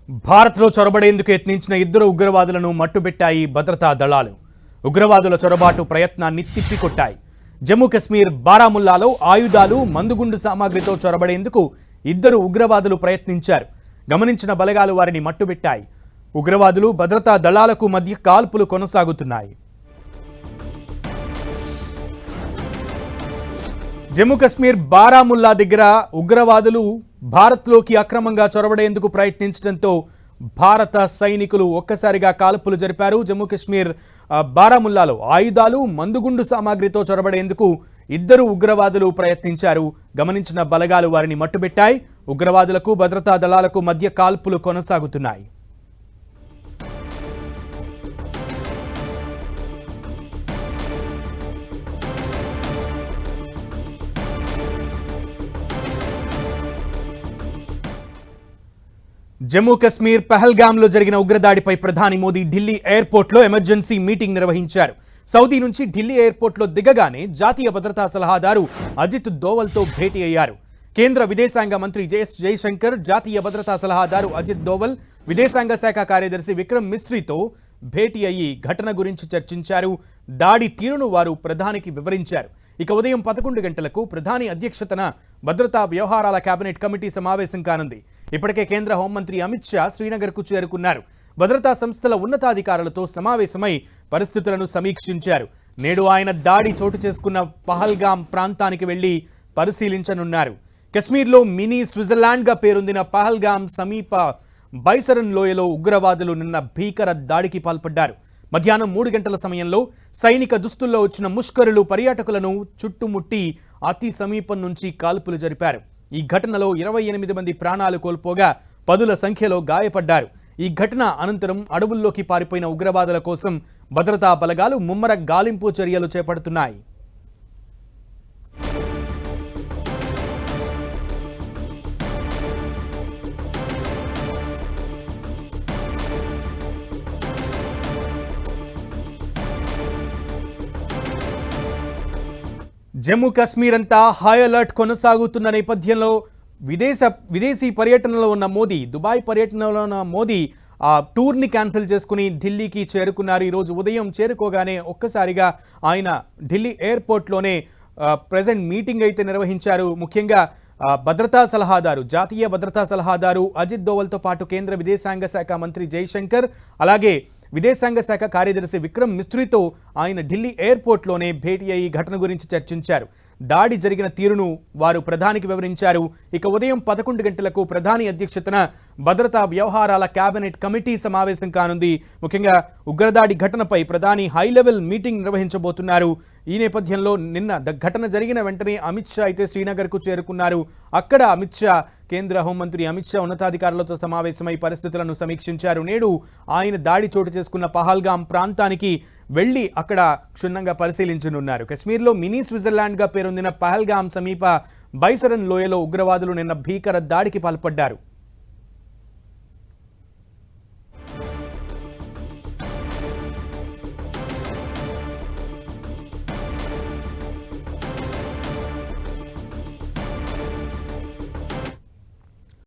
భారత్లో చొరబడేందుకు యత్నించిన ఇద్దరు ఉగ్రవాదులను మట్టుబెట్టాయి భద్రతా దళాలు. ఉగ్రవాదుల చొరబాటు ప్రయత్నాన్ని తిప్పికొట్టాయి. జమ్మూ కశ్మీర్ బారాముల్లాలో ఆయుధాలు, మందుగుండు సామాగ్రితో చొరబడేందుకు ఇద్దరు ఉగ్రవాదులు ప్రయత్నించారు. గమనించిన బలగాలు వారిని మట్టుబెట్టాయి. ఉగ్రవాదులు, భద్రతా దళాలకు మధ్య కాల్పులు కొనసాగుతున్నాయి. జమ్మూ కశ్మీర్ బారాముల్లా దగ్గర ఉగ్రవాదులు భారత్లోకి అక్రమంగా చొరబడేందుకు ప్రయత్నించడంతో భారత సైనికులు ఒక్కసారిగా కాల్పులు జరిపారు. జమ్మూ కశ్మీర్ బారాముల్లాలో ఆయుధాలు, మందుగుండు సామాగ్రితో చొరబడేందుకు ఇద్దరు ఉగ్రవాదులు ప్రయత్నించారు. గమనించిన బలగాలు వారిని మట్టుబెట్టాయి. ఉగ్రవాదులకు, భద్రతా దళాలకు మధ్య కాల్పులు కొనసాగుతున్నాయి. జమ్మూ కశ్మీర్ పహల్గామ్లో జరిగిన ఉగ్రదాడిపై ప్రధాని మోదీ ఢిల్లీ ఎయిర్పోర్ట్లో ఎమర్జెన్సీ మీటింగ్ నిర్వహించారు. సౌదీ నుంచి ఢిల్లీ ఎయిర్పోర్ట్లో దిగగానే జాతీయ భద్రతా సలహాదారు అజిత్ దోవల్తో భేటీ అయ్యారు. కేంద్ర విదేశాంగ మంత్రి ఎస్ జయశంకర్, జాతీయ భద్రతా సలహాదారు అజిత్ దోవల్, విదేశాంగ శాఖ కార్యదర్శి విక్రమ్ మిస్రీతో భేటీ అయ్యి ఘటన గురించి చర్చించారు. దాడి తీరును వారు ప్రధానికి వివరించారు. ఇక ఉదయం 11 గంటలకు ప్రధాని అధ్యక్షతన భద్రతా వ్యవహారాల కేబినెట్ కమిటీ సమావేశం కానుంది. ఇప్పటికే కేంద్ర హోంమంత్రి అమిత్ షా శ్రీనగర్కు చేరుకున్నారు. భద్రతా సంస్థల ఉన్నతాధికారులతో సమావేశమై పరిస్థితులను సమీక్షించారు. నేడు ఆయన దాడి చోటు చేసుకున్న పహల్గామ్ ప్రాంతానికి వెళ్లి పరిశీలించనున్నారు. కశ్మీర్లో మినీ స్విట్జర్లాండ్గా పేరొందిన పహల్గామ్ సమీప బైసరన్ లోయలో ఉగ్రవాదులు నిన్న భీకర దాడికి పాల్పడ్డారు. మధ్యాహ్నం 3 గంటల సమయంలో సైనిక దుస్తుల్లో వచ్చిన ముష్కరులు పర్యాటకులను చుట్టుముట్టి అతి సమీపం నుంచి కాల్పులు జరిపారు. ఈ ఘటనలో 28 మంది ప్రాణాలు కోల్పోగా పదుల సంఖ్యలో గాయపడ్డారు. ఈ ఘటన అనంతరం అడవుల్లోకి పారిపోయిన ఉగ్రవాదుల కోసం భద్రతా బలగాలు ముమ్మర గాలింపు చర్యలు చేపడుతున్నాయి. జమ్మూ కశ్మీర్ అంతా హై అలర్ట్ కొనసాగుతున్న నేపథ్యంలో విదేశీ పర్యటనలో ఉన్న మోదీ, దుబాయ్ పర్యటనలో ఉన్న మోదీ ఆ టూర్ని క్యాన్సిల్ చేసుకుని ఢిల్లీకి చేరుకున్నారు. ఈరోజు ఉదయం చేరుకోగానే ఒక్కసారిగా ఆయన ఢిల్లీ ఎయిర్పోర్ట్లోనే ప్రెజెంట్ మీటింగ్ అయితే నిర్వహించారు. ముఖ్యంగా భద్రతా సలహాదారు, జాతీయ భద్రతా సలహాదారు అజిత్ దోవల్తో పాటు కేంద్ర విదేశాంగ శాఖ మంత్రి జైశంకర్, అలాగే విదేశాంగ శాఖ కార్యదర్శి విక్రమ్ మిస్త్రీతో ఆయన ఢిల్లీ ఎయిర్పోర్ట్లోనే భేటీ అయ్యి ఘటన గురించి చర్చించారు. దాడి జరిగిన తీరును వారు ప్రధానికి వివరించారు. ఇక ఉదయం 11 గంటలకు ప్రధాని అధ్యక్షతన భద్రతా వ్యవహారాల కేబినెట్ కమిటీ సమావేశం కానుంది. ముఖ్యంగా ఉగ్రదాడి ఘటనపై ప్రధాని హై లెవెల్ మీటింగ్ నిర్వహించబోతున్నారు. ఈ నేపథ్యంలో నిన్న ఘటన జరిగిన వెంటనే అమిత్ షా అయితే శ్రీనగర్కు చేరుకున్నారు. అక్కడ అమిత్ షా, కేంద్ర హోంమంత్రి అమిత్ షా ఉన్నతాధికారులతో సమావేశమై పరిస్థితులను సమీక్షించారు. నేడు ఆయన దాడి చోటు చేసుకున్న పహల్గామ్ ప్రాంతానికి వెళ్లి అక్కడ క్షుణ్ణంగా పరిశీలించనున్నారు. కశ్మీర్లో మినీ స్విట్జర్లాండ్గా పేరొందిన పహల్గామ్ సమీప బైసరన్ లోయలో ఉగ్రవాదులు నిన్న భీకర దాడికి పాల్పడ్డారు.